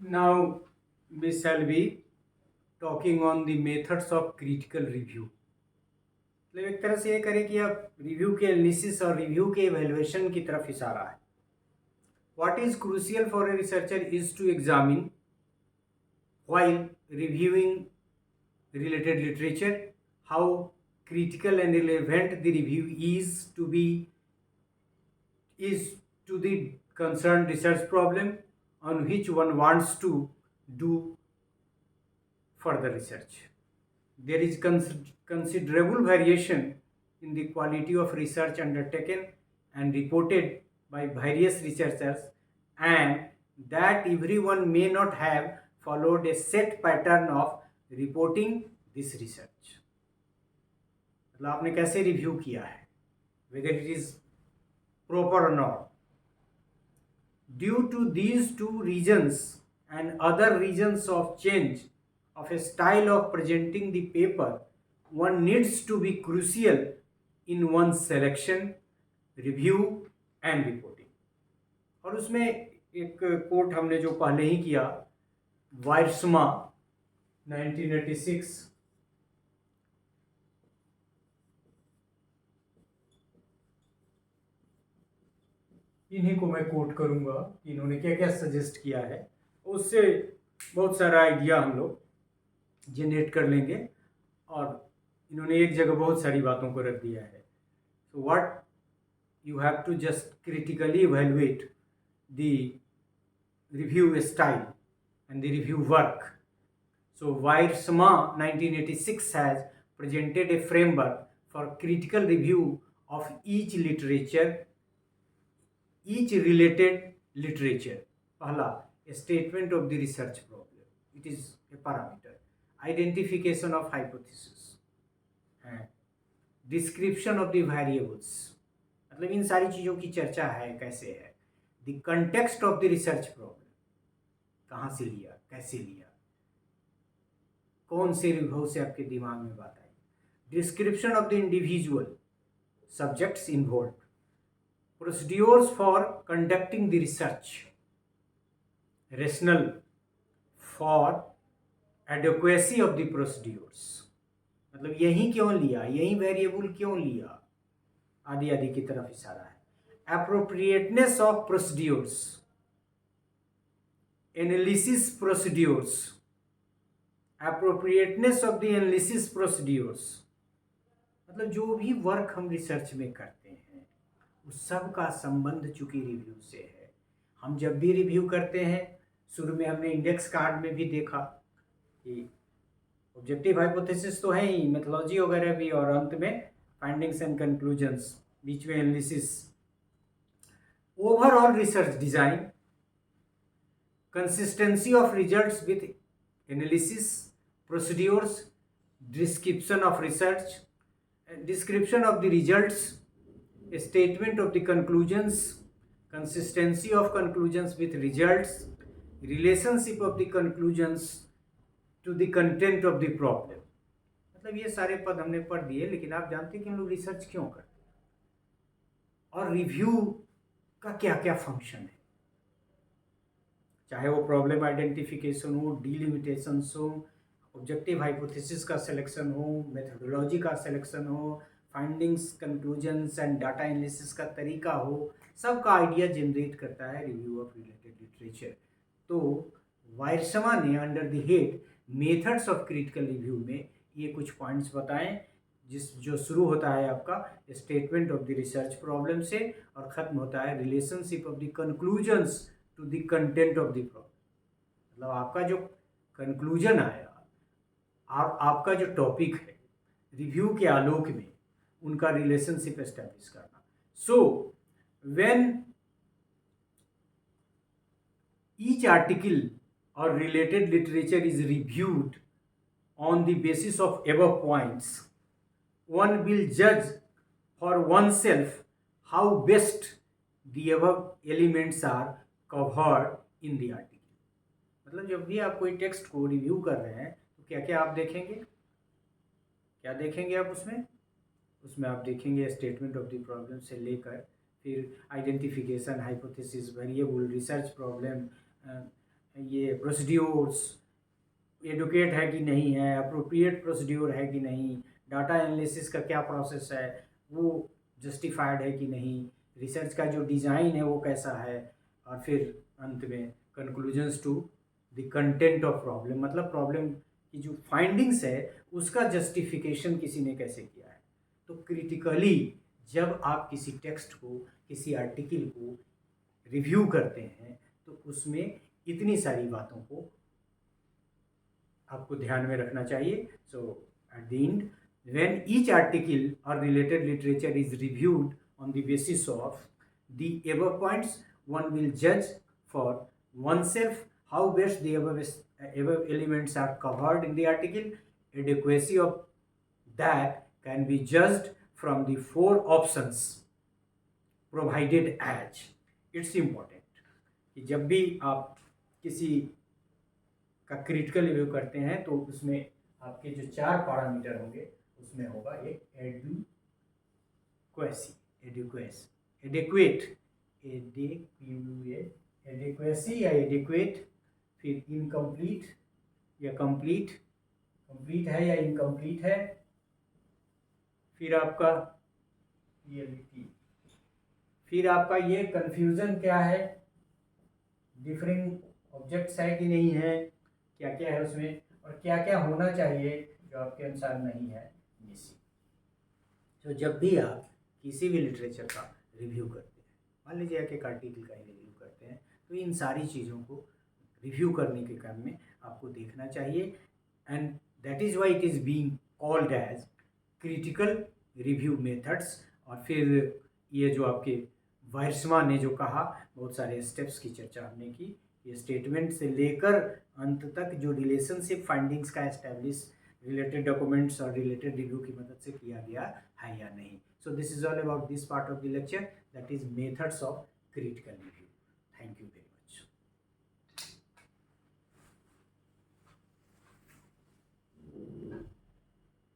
Now we shall be talking on the methods of critical review. मतलब एक तरह से ये करें कि आप रिव्यू के एनालिसिस और रिव्यू के इवैल्यूएशन की तरफ इशारा है. What is crucial for a researcher is to examine while reviewing related literature how critical and relevant the review is to the concerned research problem on which one wants to do further research. There is considerable variation in the quality of research undertaken and reported by various researchers, and that everyone may not have followed a set pattern of reporting this research. मतलब आपने कैसे review किया है, whether it is proper or not. Due to these two reasons and other reasons of change of a style of presenting the paper, one needs to be crucial in one's selection, review and reporting. और उसमें एक coat हमने जो पहले ही किया, वायर्समा 1986, इन्हीं को मैं कोट करूंगा कि इन्होंने क्या क्या सजेस्ट किया है. उससे बहुत सारा आइडिया हम लोग जनरेट कर लेंगे. और इन्होंने एक जगह बहुत सारी बातों को रख दिया है. So what you have to just critically evaluate the review style and the review work. So Weirsma 1986 has presented a framework for critical review of each related literature. पहला, a statement of the research problem. It is a parameter. Identification of hypothesis. Description of the variables. मतलब इन सारी चीज़ों की चर्चा है, कैसे है. The context of the research problem, कहाँ से लिया, कैसे लिया, कौन से रिव्यू से आपके दिमाग में बात आई. Description of the individual subjects involve, procedures for conducting the research, rational for adequacy of the procedures. मतलब यही क्यों लिया, यही वेरिएबल क्यों लिया, आदि आदि की तरफ इशारा है. Appropriateness of procedures, analysis procedures, appropriateness of the analysis procedures. मतलब जो भी वर्क हम रिसर्च में करते हैं उस सब का संबंध चूंकि रिव्यू से है. हम जब भी रिव्यू करते हैं, शुरू में हमने इंडेक्स कार्ड में भी देखा कि ऑब्जेक्टिव हाइपोथेसिस तो है ही, मेथोलॉजी वगैरह भी, और अंत में फाइंडिंग्स एंड कंक्लूजन्स, बीच में analysis. Overall research design, consistency of results with analysis, procedures, description of research, description of the results, statement of the conclusions, consistency of conclusions with results, relationship of the conclusions to the content of the problem. मतलब ये सारे पद हमने पढ़ दिए, लेकिन आप जानते हैं कि हम लोग रिसर्च क्यों करते हैं और रिव्यू का क्या क्या फंक्शन है. चाहे वो प्रॉब्लम आइडेंटिफिकेशन हो, डिलिमिटेशंस हो, ऑब्जेक्टिव हाइपोथेसिस का सिलेक्शन हो, मेथोडोलॉजी का सिलेक्शन हो, findings, conclusions and data analysis का तरीका हो, सबका आइडिया जनरेट करता है रिव्यू ऑफ रिलेटेड लिटरेचर. तो वायर्समा ने under the head methods of critical review में ये कुछ पॉइंट्स बताएं, जो शुरू होता है आपका statement of the research problem से और ख़त्म होता है relationship of the conclusions to the content of the problem. मतलब आपका जो कंक्लूजन आया और आपका जो टॉपिक है, रिव्यू के आलोक में उनका रिलेशनशिप एस्टेब्लिश करना. So when each article or related literature is reviewed on the basis of above points, one will judge for oneself how best the above elements are covered in the article. मतलब जब भी आप कोई text को review कर रहे हैं तो क्या क्या आप देखेंगे, क्या देखेंगे आप उसमें आप देखेंगे स्टेटमेंट ऑफ द प्रॉब्लम से लेकर फिर identification, hypothesis, variable, research problem, ये प्रोसीड्योर्स एडुकेट है कि नहीं है, अप्रोप्रिएट प्रोसीड्योर है कि नहीं, डाटा एनालिसिस का क्या प्रोसेस है वो जस्टिफाइड है कि नहीं, रिसर्च का जो डिज़ाइन है वो कैसा है, और फिर अंत में conclusions to the content of problem, मतलब प्रॉब्लम की जो फाइंडिंग्स है उसका जस्टिफिकेशन किसी ने कैसे किया है। तो क्रिटिकली जब आप किसी टेक्स्ट को, किसी आर्टिकल को रिव्यू करते हैं तो उसमें इतनी सारी बातों को आपको ध्यान में रखना चाहिए। So at the end, when each article और related literature is reviewed on the basis of the above points, one will judge for oneself how best the above elements are covered in the article. Adequacy of that can be judged from the four options provided as. It's important कि जब भी आप किसी का critical review करते हैं तो उसमें आपके जो 4 पैरामीटर होंगे उसमें होगा एक एडिक्वेसी या एडिक्वेट, फिर इनकम्प्लीट या कंप्लीट है या इनकम्प्लीट है, फिर आपका ये कंफ्यूजन क्या है, डिफरिंग ऑब्जेक्ट्स है कि नहीं है, क्या क्या है उसमें, और क्या क्या होना चाहिए जो आपके अनुसार नहीं है मिसिंग। तो जब भी आप किसी भी लिटरेचर का रिव्यू करते हैं, मान लीजिए एक आर्टिकल का ही रिव्यू करते हैं, तो इन सारी चीज़ों को रिव्यू करने के क्रम में आपको देखना चाहिए, and that is why it is being called as critical review methods. और फिर ये जो आपके वायर्समा ने जो कहा, बहुत सारे स्टेप्स की चर्चा हमने की, ये स्टेटमेंट से लेकर अंत तक जो रिलेशनशिप फाइंडिंग्स का एस्टैब्लिश रिलेटेड डॉक्यूमेंट्स और रिलेटेड रिव्यू की मदद से किया गया है या नहीं। So this is all about this part of the lecture, that is methods of critical review. Thank you.